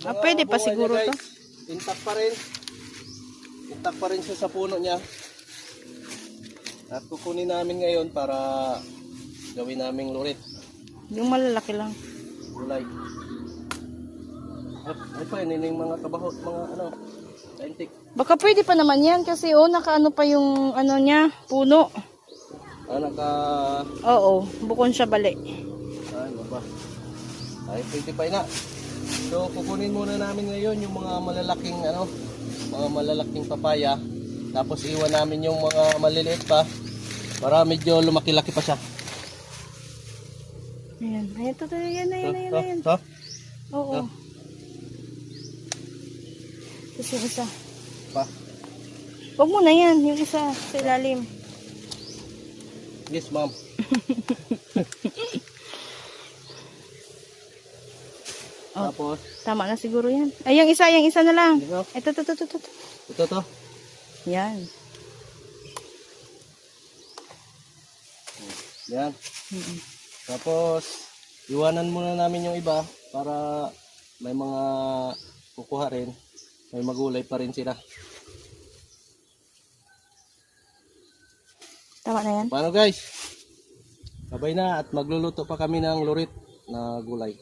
Pwede pa siguro niya, to. guys, intact pa rin. Intact pa rin siya sa puno niya. At kukunin namin ngayon para gawin naming lurit. Yung malalaki lang. Gulay. Ay pa, yun yung mga kabahot, mga ano, kaintik. Baka pwede pa naman yan kasi nakaano pa yung ano niya, puno. Oo, bukon siya bali. Ano ba? Ay, pwede pa ina. So, kukunin muna namin ngayon yung mga malalaking mga malalaking papaya. Tapos iwan namin yung mga maliliit pa para medyo lumaki-laki pa siya. Ayan, ayan. So, Oo. Tapos yung isa. pa. Huwag mo na yan, yung isa sa ilalim. Yes, ma'am. Tapos, Tama na siguro yan. Ay, yung isa na lang. Dito? Ito. Ito to. Yan. Yan. Tapos, iwanan muna namin yung iba para may mga kukuha rin. May magulay pa rin sila. Tama na yan. Paano guys? Sabay na at magluluto pa kami ng lurit na gulay.